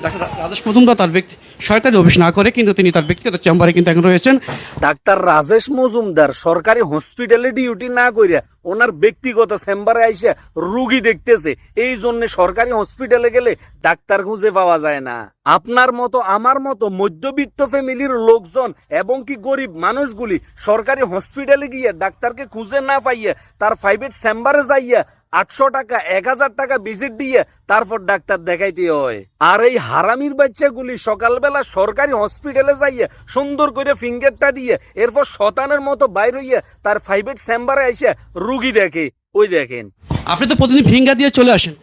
Doctor Rajesh Majumdar তার সরকারি office না করে কিন্তু তিনি তার ব্যক্তিগত চেম্বারে কিন্তু এখন রয়েছেন। ডাক্তার রাজেশ মজুমদার সরকারি হসপিটালে ডিউটি না কইরা ওনার ব্যক্তিগত চেম্বারে আইসা রুগী দেখতেছে। এই জন্য সরকারি হসপিটালে গেলে ডাক্তার খুঁজে পাওয়া যায় না। আপনার মতো আমার মতো মধ্যবিত্ত ফ্যামিলির লোকজন এবং কি গরিব মানুষগুলি সরকারি হসপিটালে গিয়ে ডাক্তারকে খুঁজে না পাইয়া তার প্রাইভেট চেম্বারে যাইয়া 800 টাকা 1000 টাকা ভিজিট দিয়ে তারপর ডাক্তার দেখাইতে হয়। আর এই হারামির বাচ্চাগুলি সকালবেলা সরকারি হসপিটালে যাইয়া সুন্দর করে ফিঙ্গারটা দিয়ে এরপর শতানের মতো বাইর হইয়া তার প্রাইভেট চেম্বারে এসে রুগী দেখে। ওই দেখেন, আপনি তো প্রতিদিন ফিঙ্গার দিয়ে চলে আসেন।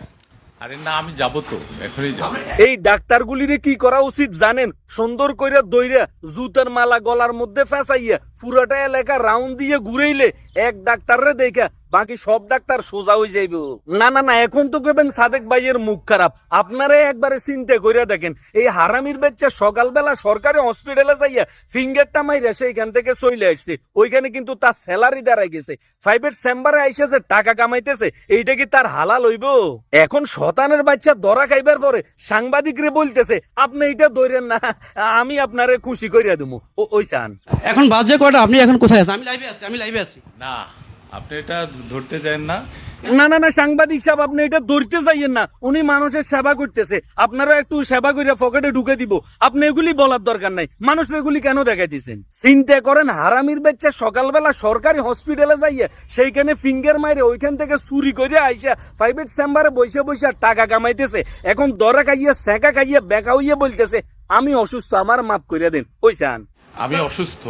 আরে না, আমি যাবো তো, এখনই যাবো। এই ডাক্তারগুলির কি করা উচিত জানেন? সুন্দর কইরা দইরা জুতার মালা গলার মধ্যে ফেসাইয়া পুরাটা এলাকা রাউন্ড দিয়ে ঘুরাইলে এক ডাক্তাররে দেখা বাকি সব ডাক্তার সোজা হয়ে যাইব। না না না, এখন তো কেবেন সাদেক ভাইয়ের মুখ খারাপ। আপনারা একবারে চিন্তা কইরা দেখেন, এই হারামির বাচ্চা সকালবেলা সরকারি হসপিটালে যাইয়া ফিঙ্গারটা মাইরা সেইখান থেকে চলে আসছে। ওইখানে কিন্তু তার স্যালারি দাঁড়াই গেছে। প্রাইভেট চেম্বারে আইসা যে টাকা কামাইতেছে, এইটা কি তার হালাল হইব? এখন শতানের বাচ্চা ধরা খাইবার পরে সাংবাদিকরে বলতেছে আপনি এটা ধরেন না, আমি আপনারে খুশি কইরা দেবো। ওই চান এখন বাজে কয়টা? আপনি এখন কোথায় আছেন? আমি লাইভে আছি। না, আপনি এটা ধরতে যান না। না না না, সাংবাদিক সাহেব আপনি এটা ধরতে যাইয়েন না। উনি মানুষের সেবা করতেছে, আপনারা একটু সেবা করে পকেটে ঢুকে দিব। আপনি এগুলি বলার দরকার নাই। মানুষ এগুলি কেন দেখাইতেছেন? চিন্তা করেন, হারামির বাচ্চা সকালবেলা সরকারি হসপিটালে যাইয়া সেইখানে ফিঙ্গার মাইরে ওইখান থেকে চুরি করে আইসা প্রাইভেট চেম্বারে বসে বসে টাকা কামাইতেছে। এখন দরা খাইয়া সেকা খাইয়া বেকা হইয়া বলতেছে আমি অসুস্থ, আমার মাফ করে দেন। ওই চান আমি অসুস্থ।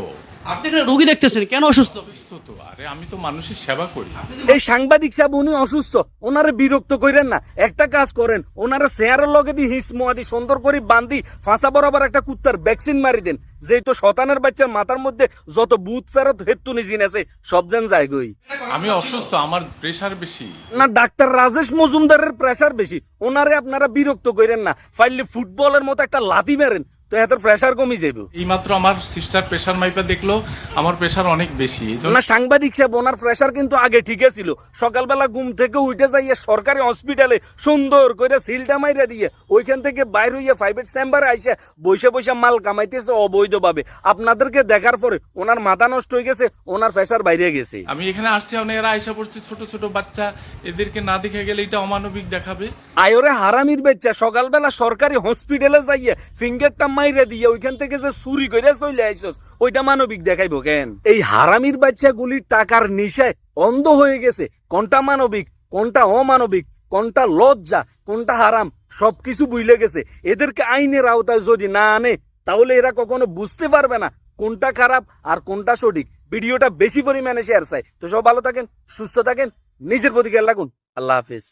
আপনি একটা রোগী দেখতেছেন, কেন অসুস্থ? অসুস্থ তো, আরে আমি তো মানুষের সেবা করি। এই সাংবাদিক সাহেব উনি অসুস্থ, ওনারে বিরক্ত করেন না। একটা কাজ করেন, ওনারা চেয়ারের লগে দিয়ে হিস মোয়াদি সুন্দর করে বান্ধি ফাঁসা বরাবর একটা কুত্তার ভ্যাকসিন মারি দেন। যেহেতু শতানের বাচ্চার মাথার মধ্যে যত বুথ ফেরত হেতু নিজিন আছে সব যেন যায় গই। আমি অসুস্থ, আমার প্রেশার বেশি। না, ডাক্তার রাজেশ মজুমদারের প্রেশার বেশি, ওনারে আপনারা বিরক্ত করেন না। ফাইলে ফুটবলের মতো একটা লাথি মেরেন তো এত প্রেশার কমে যাবে। এইমাত্র আমার সিস্টার প্রেশার মাইপা দেখলো, আমার প্রেশার অনেক বেশি। না সাংবাদিক সাহেব, ওনার প্রেশার কিন্তু আগে ঠিক ছিল। সকালবেলা ঘুম থেকে উঠে যাইয়া সরকারি হসপিটালে সুন্দর করে সিলটা মাইরা দিয়ে ওইখান থেকে বাইর হইয়া প্রাইভেট চেম্বারে আইসা বসে বসে মাল কামাইতেছে অবৈধভাবে। আপনাদেরকে দেখার পরে ওনার মাথা নষ্ট হয়ে গেছে, ওনার প্রেশার বাইরে গেছে। আমি এখানে আসছি, এরা আইসা পড়ছে ছোট ছোট বাচ্চা, এদেরকে না দেখে গেলে এটা অমানবিক দেখাবে। আয়োরে হারামির বাচ্চা সকালবেলা সরকারি হসপিটালে যাইয়া ফিঙ্গারটা মাইরা দিয়ে ওইখান থেকে যে চুরি করে চলে আইসস, ওইটা মানবিক দেখাইবো কেন? এই হারামির বাচ্চা গুলির টাকার নিশায় অন্ধ হয়ে গেছে। কোনটা মানবিক, কোনটা অমানবিক, কোনটা লজ্জা, কোনটা হারাম সবকিছু বুঝলে গেছে। এদেরকে আইনের আওতায় যদি না আনে তাহলে এরা কখনো বুঝতে পারবে না কোনটা খারাপ আর কোনটা সঠিক। ভিডিওটা বেশি পরিমাণে শেয়ার চাই। তো সব ভালো থাকেন, সুস্থ থাকেন, নিজের প্রতি খেয়াল রাখুন। আল্লাহ হাফিজ।